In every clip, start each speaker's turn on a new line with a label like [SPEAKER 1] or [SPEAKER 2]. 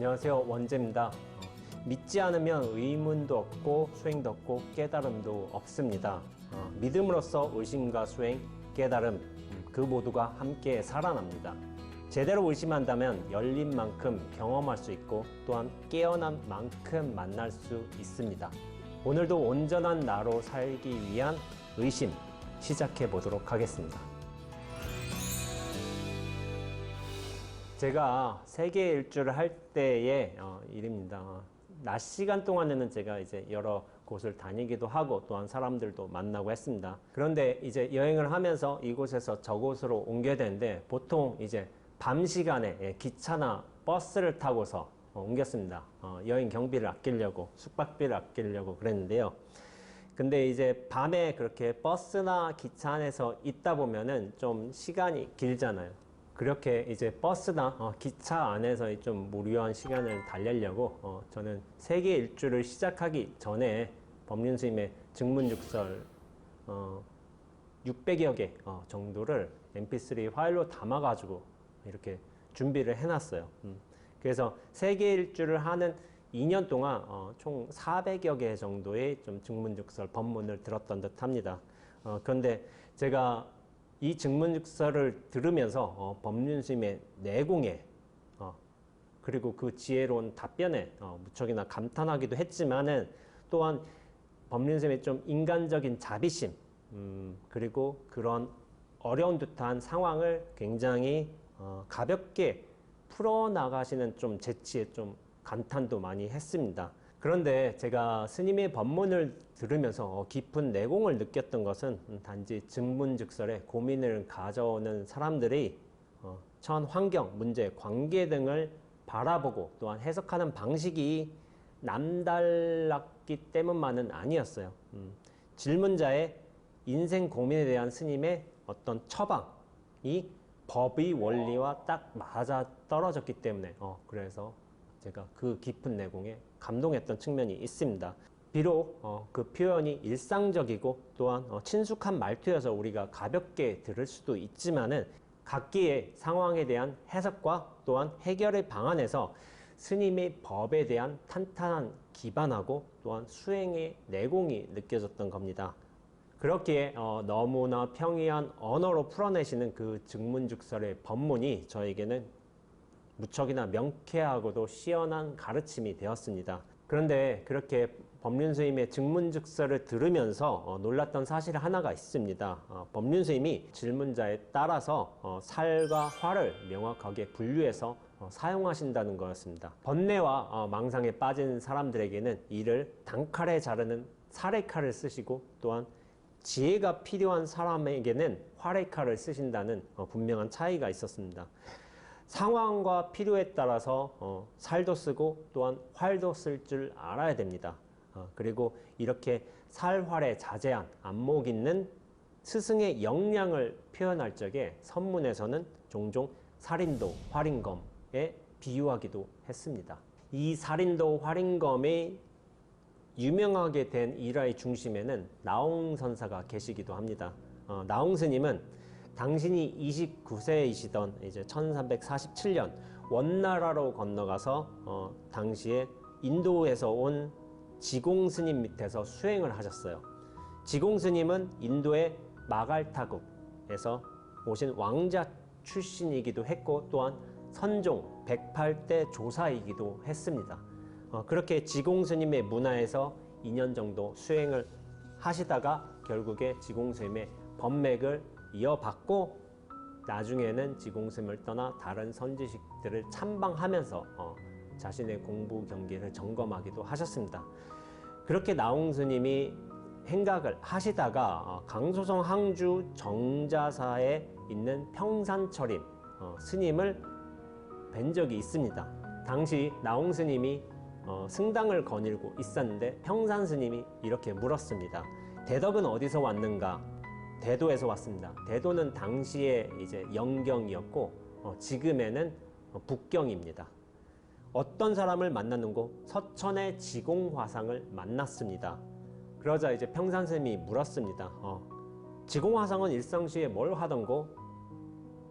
[SPEAKER 1] 안녕하세요, 원재입니다. 믿지 않으면 의문도 없고 수행도 없고 깨달음도 없습니다. 믿음으로써 의심과 수행, 깨달음 그 모두가 함께 살아납니다. 제대로 의심한다면 열린 만큼 경험할 수 있고 또한 깨어난 만큼 만날 수 있습니다. 오늘도 온전한 나로 살기 위한 의심 시작해 보도록 하겠습니다. 제가 세계 일주를 할 때의 일입니다. 낮 시간 동안에는 제가 이제 여러 곳을 다니기도 하고 또한 사람들도 만나고 했습니다. 그런데 이제 여행을 하면서 이곳에서 저곳으로 옮겨야 되는데 보통 이제 밤 시간에 기차나 버스를 타고서 옮겼습니다. 여행 경비를 아끼려고, 숙박비를 아끼려고 그랬는데요. 근데 이제 밤에 그렇게 버스나 기차 안에서 있다 보면은 좀 시간이 길잖아요. 그렇게 이제 버스나 기차 안에서 좀 무료한 시간을 달래려고 저는 세계 일주를 시작하기 전에 법륜스님의 증문육설 600여 개 정도를 mp3 파일로 담아가지고 이렇게 준비를 해놨어요. 그래서 세계 일주를 하는 2년 동안 총 400여 개 정도의 좀 증문육설 법문을 들었던 듯 합니다. 그런데 제가 이 증문육설을 들으면서 법륜스님의 내공에 그리고 그 지혜로운 답변에 무척이나 감탄하기도 했지만은 또한 법륜스님의 좀 인간적인 자비심 그리고 그런 어려운 듯한 상황을 굉장히 가볍게 풀어나가시는 좀 재치에 좀 감탄도 많이 했습니다. 그런데 제가 스님의 법문을 들으면서 깊은 내공을 느꼈던 것은 단지 증문즉설에 고민을 가져오는 사람들이 처한 환경, 문제, 관계 등을 바라보고 또한 해석하는 방식이 남달랐기 때문만은 아니었어요. 질문자의 인생 고민에 대한 스님의 어떤 처방이 법의 원리와 딱 맞아 떨어졌기 때문에 그래서 제가 그 깊은 내공에 감동했던 측면이 있습니다. 비록 그 표현이 일상적이고 또한 친숙한 말투여서 우리가 가볍게 들을 수도 있지만은 각기의 상황에 대한 해석과 또한 해결의 방안에서 스님의 법에 대한 탄탄한 기반하고 또한 수행의 내공이 느껴졌던 겁니다. 그렇기에 너무나 평이한 언어로 풀어내시는 그 증문즉설의 법문이 저에게는 무척이나 명쾌하고도 시원한 가르침이 되었습니다. 그런데 그렇게 법륜스님의 증문즉설을 들으면서 놀랐던 사실 하나가 있습니다. 법륜스님이 질문자에 따라서 살과 화를 명확하게 분류해서 사용하신다는 거였습니다. 번뇌와 망상에 빠진 사람들에게는 이를 단칼에 자르는 살의칼을 쓰시고 또한 지혜가 필요한 사람에게는 활의 칼을 쓰신다는 분명한 차이가 있었습니다. 상황과 필요에 따라서 살도 쓰고 또한 활도 쓸 줄 알아야 됩니다. 그리고 이렇게 살활에 자제한 안목 있는 스승의 역량을 표현할 적에 선문에서는 종종 살인도 활인검에 비유하기도 했습니다. 이 살인도 활인검의 유명하게 된 일화의 중심에는 나홍선사가 계시기도 합니다. 나홍스님은 당신이 29세이시던 이제 1347년 원나라로 건너가서 당시에 인도에서 온 지공스님 밑에서 수행을 하셨어요. 지공스님은 인도의 마갈타국에서 오신 왕자 출신이기도 했고 또한 선종 108대 조사이기도 했습니다. 그렇게 지공스님의 문화에서 2년 정도 수행을 하시다가 결국에 지공스님의 법맥을 이어받고 나중에는 지공스님을 떠나 다른 선지식들을 참방하면서 자신의 공부 경기를 점검하기도 하셨습니다. 그렇게 나홍스님이 행각을 하시다가 강소성 항주 정자사에 있는 평산철임 스님을 뵌 적이 있습니다. 당시 나홍스님이 승당을 거닐고 있었는데 평산스님이 이렇게 물었습니다. 대덕은 어디서 왔는가? 대도에서 왔습니다. 대도는 당시에 이제 영경이었고 지금에는 북경입니다. 어떤 사람을 만났는고? 서천의 지공화상을 만났습니다. 그러자 이제 평산스님이 물었습니다. 지공화상은 일상시에 뭘 하던고?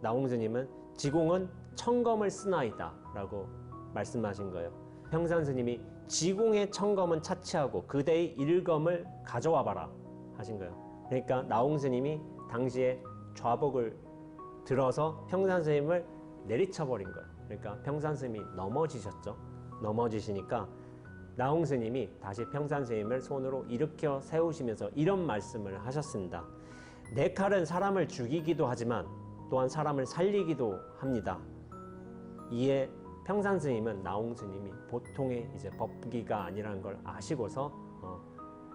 [SPEAKER 1] 나홍스님은 지공은 청검을 쓰나이다 라고 말씀하신 거예요. 평산 스님이 지공의 청검은 차치하고 그대의 일검을 가져와 봐라 하신 거예요. 그러니까 나홍 스님이 당시에 좌복을 들어서 평산 스님을 내리쳐 버린 거예요. 그러니까 평산 스님이 넘어지셨죠. 넘어지시니까 나홍 스님이 다시 평산 스님을 손으로 일으켜 세우시면서 이런 말씀을 하셨습니다. 내 칼은 사람을 죽이기도 하지만 또한 사람을 살리기도 합니다. 이에 평산 스님은 나홍 스님이 보통의 이제 법기가 아니라는 걸 아시고서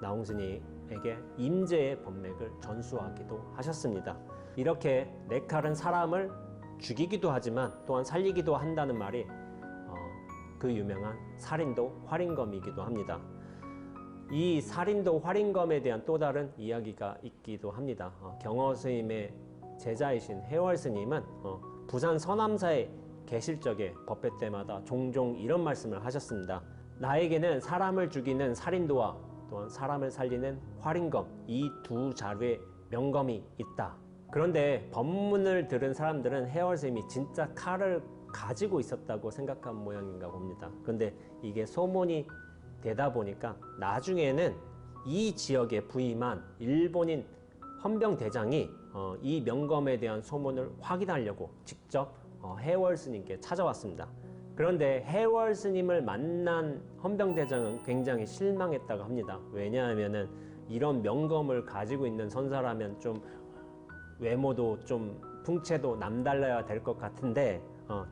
[SPEAKER 1] 나홍 스님에게 임재의 법맥을 전수하기도 하셨습니다. 이렇게 내 칼은 사람을 죽이기도 하지만 또한 살리기도 한다는 말이 그 유명한 살인도 활인검이기도 합니다. 이 살인도 활인검에 대한 또 다른 이야기가 있기도 합니다. 경허 스님의 제자이신 해월 스님은 부산 서남사에 계실 적에 법회 때마다 종종 이런 말씀을 하셨습니다. 나에게는 사람을 죽이는 살인도와 또한 사람을 살리는 활인검, 이 두 자루의 명검이 있다. 그런데 법문을 들은 사람들은 해월 스님이 진짜 칼을 가지고 있었다고 생각한 모양인가 봅니다. 그런데 이게 소문이 되다 보니까 나중에는 이 지역에 부임한 일본인 헌병대장이 이 명검에 대한 소문을 확인하려고 직접 해월 스님께 찾아왔습니다. 그런데 해월 스님을 만난 헌병대장은 굉장히 실망했다고 합니다. 왜냐하면은 이런 명검을 가지고 있는 선사라면 좀 외모도 좀 풍채도 남달라야 될 것 같은데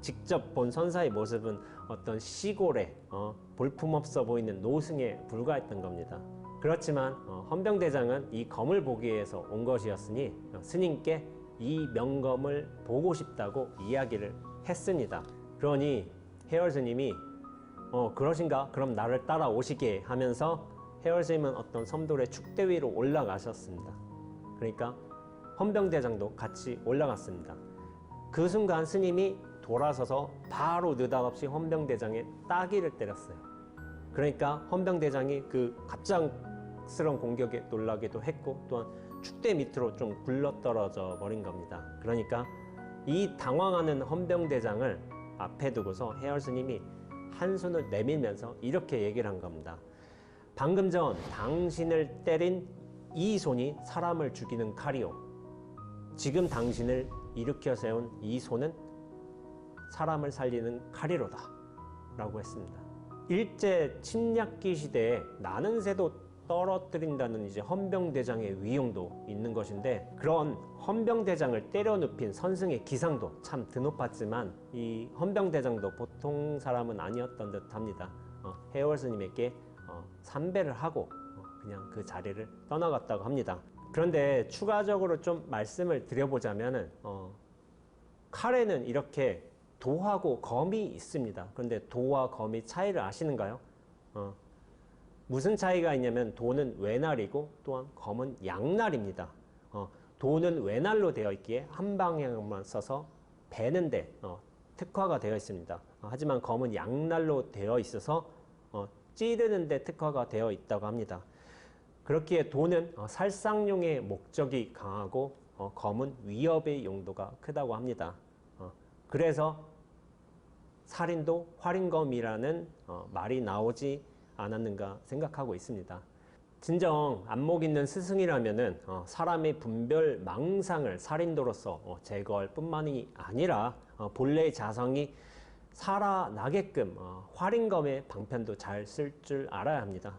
[SPEAKER 1] 직접 본 선사의 모습은 어떤 시골에 볼품없어 보이는 노승에 불과했던 겁니다. 그렇지만 헌병대장은 이 검을 보기 위해서 온 것이었으니 스님께 이 명검을 보고 싶다고 이야기를 했습니다. 그러니 해월 스님이 그러신가? 그럼 나를 따라오시게 하면서 해월 스님은 어떤 섬돌의 축대 위로 올라가셨습니다. 그러니까 헌병대장도 같이 올라갔습니다. 그 순간 스님이 돌아서서 바로 느닷없이 헌병대장의 따귀를 때렸어요. 그러니까 헌병대장이 그 갑작스러운 공격에 놀라기도 했고 또한 축대 밑으로 좀 굴러떨어져 버린 겁니다. 그러니까 이 당황하는 헌병대장을 앞에 두고서 해월 스님이 한 손을 내밀면서 이렇게 얘기를 한 겁니다. 방금 전 당신을 때린 이 손이 사람을 죽이는 칼이요. 지금 당신을 일으켜 세운 이 손은 사람을 살리는 칼이로다 라고 했습니다. 일제 침략기 시대에 나는 새도 떨어뜨린다는 이제 헌병대장의 위용도 있는 것인데 그런 헌병대장을 때려 눕힌 선승의 기상도 참 드높았지만 이 헌병대장도 보통 사람은 아니었던 듯 합니다. 해월 스님에게 삼배를 하고 그냥 그 자리를 떠나갔다고 합니다. 그런데 추가적으로 좀 말씀을 드려보자면은 칼에는 이렇게 도하고 검이 있습니다. 그런데 도와 검이 차이를 아시는가요? 무슨 차이가 있냐면 도는 외날이고 또한 검은 양날입니다. 도는 외날로 되어 있기에 한 방향만 써서 베는데 특화가 되어 있습니다. 하지만 검은 양날로 되어 있어서 찌르는 데 특화가 되어 있다고 합니다. 그렇기에 도는 살상용의 목적이 강하고 검은 위협의 용도가 크다고 합니다. 그래서 살인도 활인검이라는 말이 나오지 않았는가 생각하고 있습니다. 진정 안목 있는 스승이라면은 사람의 분별 망상을 살인도로서 제거할 뿐만이 아니라 본래의 자성이 살아나게끔 활인검의 방편도 잘 쓸 줄 알아야 합니다.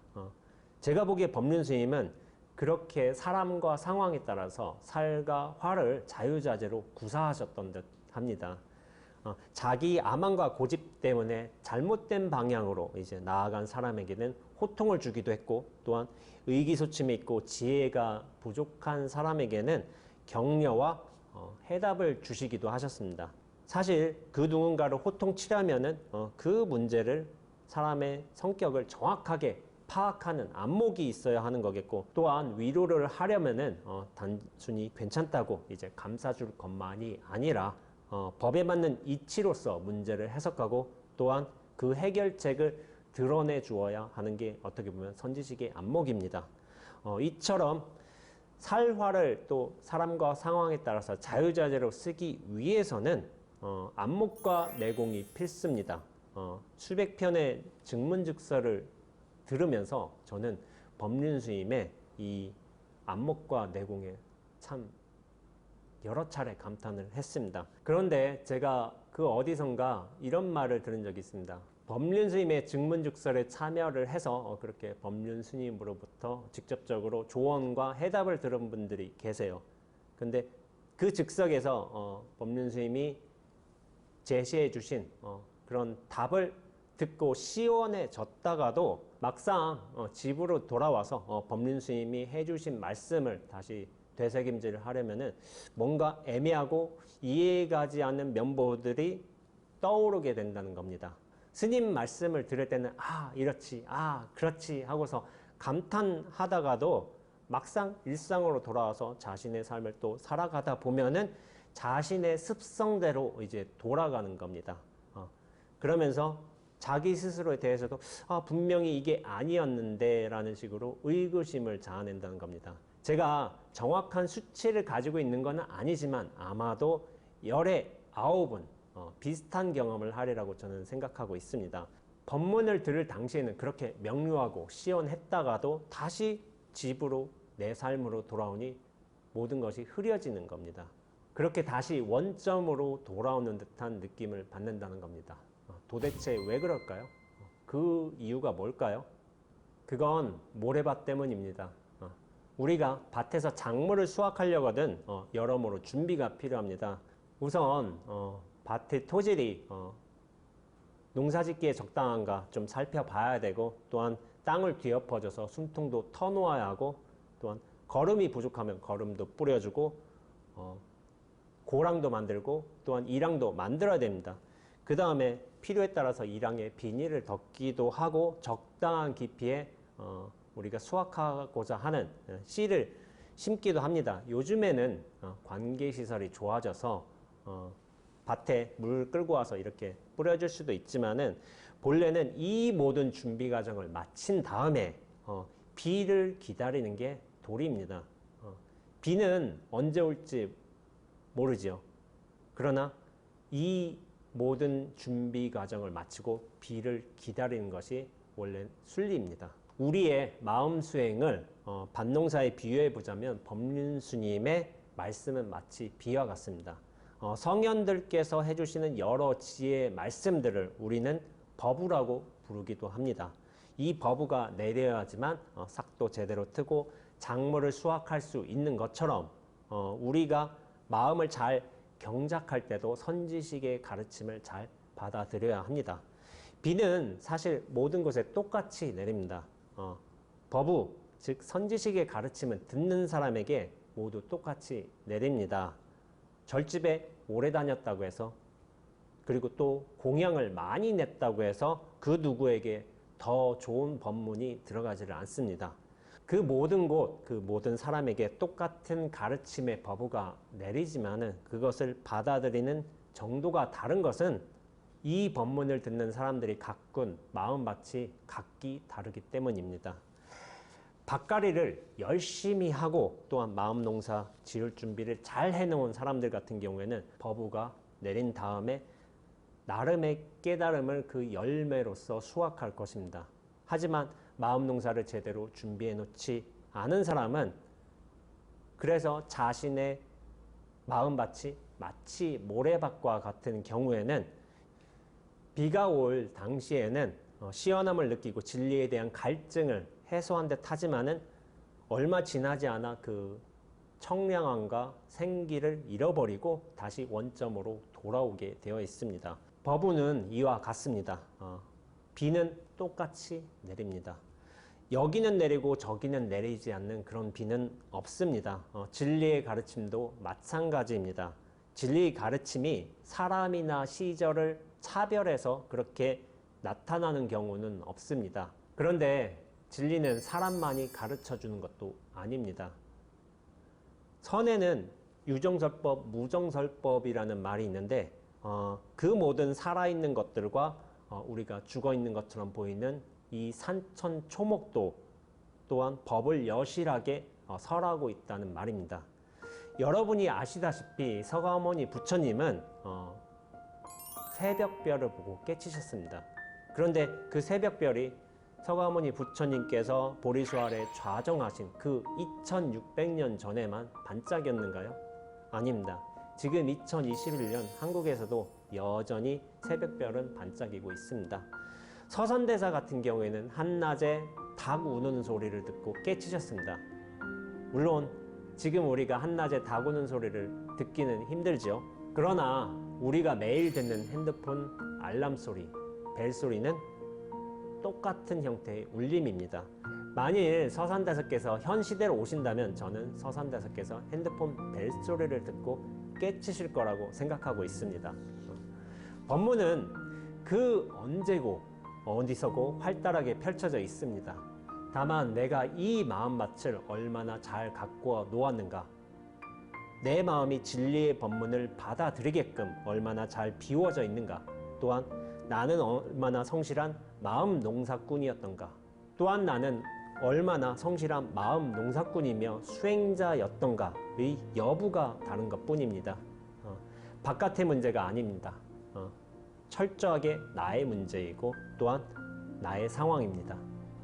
[SPEAKER 1] 제가 보기에 법륜 스님은 그렇게 사람과 상황에 따라서 살과 활을 자유자재로 구사하셨던 듯 합니다. 자기 아망과 고집 때문에 잘못된 방향으로 이제 나아간 사람에게는 호통을 주기도 했고 또한 의기소침해 있고 지혜가 부족한 사람에게는 격려와 해답을 주시기도 하셨습니다. 사실 그 누군가를 호통치려면은 그 문제를 사람의 성격을 정확하게 파악하는 안목이 있어야 하는 거겠고 또한 위로를 하려면은 단순히 괜찮다고 이제 감싸줄 것만이 아니라 법에 맞는 이치로서 문제를 해석하고 또한 그 해결책을 드러내 주어야 하는 게 어떻게 보면 선지식의 안목입니다. 이처럼 살화를 또 사람과 상황에 따라서 자유자재로 쓰기 위해서는 안목과 내공이 필수입니다. 수백 편의 증문즉서를 들으면서 저는 법륜스님의 이 안목과 내공에 참 여러 차례 감탄을 했습니다. 그런데 제가 그 어디선가 이런 말을 들은 적이 있습니다. 법륜스님의 증문즉설에 참여를 해서 그렇게 법륜스님으로부터 직접적으로 조언과 해답을 들은 분들이 계세요. 근데 그 즉석에서 법륜스님이 제시해 주신 그런 답을 듣고 시원해졌다가도 막상 집으로 돌아와서 법륜스님이 해주신 말씀을 다시 되새김질을 하려면은 뭔가 애매하고 이해가지 않는 면보들이 떠오르게 된다는 겁니다. 스님 말씀을 들을 때는 이렇지, 그렇지 하고서 감탄하다가도 막상 일상으로 돌아와서 자신의 삶을 또 살아가다 보면은 자신의 습성대로 이제 돌아가는 겁니다. 그러면서 자기 스스로에 대해서도 분명히 이게 아니었는데 라는 식으로 의구심을 자아낸다는 겁니다. 제가 정확한 수치를 가지고 있는 건 아니지만 아마도 열에 9은 비슷한 경험을 하리라고 저는 생각하고 있습니다. 법문을 들을 당시에는 그렇게 명료하고 시원했다가도 다시 집으로 내 삶으로 돌아오니 모든 것이 흐려지는 겁니다. 그렇게 다시 원점으로 돌아오는 듯한 느낌을 받는다는 겁니다. 도대체 왜 그럴까요? 그 이유가 뭘까요? 그건 모래밭 때문입니다. 우리가 밭에서 작물을 수확하려거든 여러모로 준비가 필요합니다. 우선 밭의 토질이 농사짓기에 적당한가 좀 살펴봐야 되고, 또한 땅을 뒤엎어져서 숨통도 터놓아야 하고, 또한 거름이 부족하면 거름도 뿌려주고, 고랑도 만들고, 또한 이랑도 만들어야 됩니다. 그 다음에 필요에 따라서 이랑에 비닐을 덮기도 하고, 적당한 깊이에 우리가 수확하고자 하는 씨를 심기도 합니다. 요즘에는 관계시설이 좋아져서 밭에 물 끌고 와서 이렇게 뿌려줄 수도 있지만은, 본래는 이 모든 준비 과정을 마친 다음에 비를 기다리는 게 도리입니다. 비는 언제 올지 모르지요. 그러나 이 모든 준비 과정을 마치고 비를 기다리는 것이 원래 순리입니다. 우리의 마음 수행을 밭농사에 비유해 보자면 법륜스님의 말씀은 마치 비와 같습니다. 성현들께서 해주시는 여러 지혜의 말씀들을 우리는 법우라고 부르기도 합니다. 이 법우가 내려야지만 싹도 제대로 트고 작물을 수확할 수 있는 것처럼 우리가 마음을 잘 경작할 때도 선지식의 가르침을 잘 받아들여야 합니다. 비는 사실 모든 곳에 똑같이 내립니다. 법우, 즉 선지식의 가르침은 듣는 사람에게 모두 똑같이 내립니다. 절집에 오래 다녔다고 해서, 그리고 또 공양을 많이 냈다고 해서 그 누구에게 더 좋은 법문이 들어가지를 않습니다. 그 모든 곳, 그 모든 사람에게 똑같은 가르침의 법우가 내리지만은 그것을 받아들이는 정도가 다른 것은 이 법문을 듣는 사람들이 가꾼 마음밭이 각기 다르기 때문입니다. 밭갈이를 열심히 하고 또한 마음 농사 지을 준비를 잘 해놓은 사람들 같은 경우에는 법우가 내린 다음에 나름의 깨달음을 그 열매로서 수확할 것입니다. 하지만 마음 농사를 제대로 준비해 놓지 않은 사람은 그래서 자신의 마음밭이 마치 모래밭과 같은 경우에는 비가 올 당시에는 시원함을 느끼고 진리에 대한 갈증을 해소한 듯 하지만은 얼마 지나지 않아 그 청량함과 생기를 잃어버리고 다시 원점으로 돌아오게 되어 있습니다. 법우는 이와 같습니다. 비는 똑같이 내립니다. 여기는 내리고 저기는 내리지 않는 그런 비는 없습니다. 진리의 가르침도 마찬가지입니다. 진리의 가르침이 사람이나 시절을 차별해서 그렇게 나타나는 경우는 없습니다. 그런데 진리는 사람만이 가르쳐 주는 것도 아닙니다. 선에는 유정설법, 무정설법이라는 말이 있는데 그 모든 살아있는 것들과 우리가 죽어있는 것처럼 보이는 이 산천 초목도 또한 법을 여실하게 설하고 있다는 말입니다. 여러분이 아시다시피 서가모니 부처님은 새벽별을 보고 깨치셨습니다. 그런데 그 새벽별이 서가모니 부처님께서 보리수 아래 좌정하신 그 2600년 전에만 반짝였는가요? 아닙니다. 지금 2021년 한국에서도 여전히 새벽별은 반짝이고 있습니다. 서선대사 같은 경우에는 한낮에 닭 우는 소리를 듣고 깨치셨습니다. 물론 지금 우리가 한낮에 닭 우는 소리를 듣기는 힘들지요. 그러나 우리가 매일 듣는 핸드폰 알람 소리, 벨 소리는 똑같은 형태의 울림입니다. 만일 서산대사께서 현 시대로 오신다면 저는 서산대사께서 핸드폰 벨 소리를 듣고 깨치실 거라고 생각하고 있습니다. 법문은 그 언제고 어디서고 활달하게 펼쳐져 있습니다. 다만 내가 이 마음밭을 얼마나 잘 가꾸어 놓았는가, 내 마음이 진리의 법문을 받아들이게끔 얼마나 잘 비워져 있는가, 또한 나는 얼마나 성실한 마음 농사꾼이었던가, 또한 나는 얼마나 성실한 마음 농사꾼이며 수행자였던가의 여부가 다른 것 뿐입니다. 바깥의 문제가 아닙니다. 철저하게 나의 문제이고 또한 나의 상황입니다.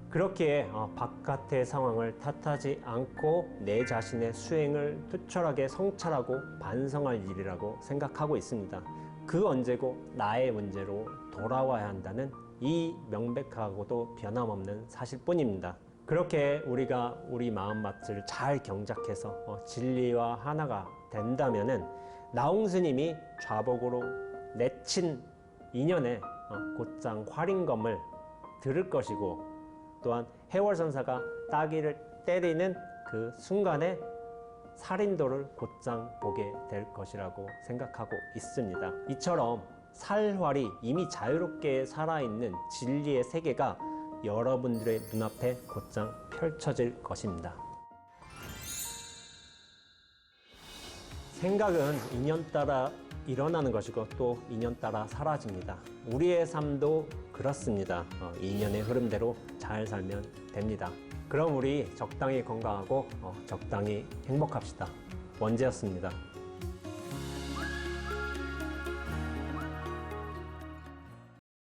[SPEAKER 1] 그렇기에 바깥의 상황을 탓하지 않고 내 자신의 수행을 투철하게 성찰하고 반성할 일이라고 생각하고 있습니다. 그 언제고 나의 문제로 돌아와야 한다는 이 명백하고도 변함없는 사실뿐입니다. 그렇게 우리가 우리 마음밭을 잘 경작해서 진리와 하나가 된다면은 나홍 스님이 좌복으로 내친 인연에 곧장 활인검을 들을 것이고, 또한 해월선사가 따귀를 때리는 그 순간에 살인도를 곧장 보게 될 것이라고 생각하고 있습니다. 이처럼 살활이 이미 자유롭게 살아있는 진리의 세계가 여러분들의 눈앞에 곧장 펼쳐질 것입니다. 생각은 인연 따라 일어나는 것이고 또 인연 따라 사라집니다. 우리의 삶도 그렇습니다. 인연의 흐름대로 잘 살면 됩니다. 그럼 우리 적당히 건강하고 적당히 행복합시다. 원재였습니다.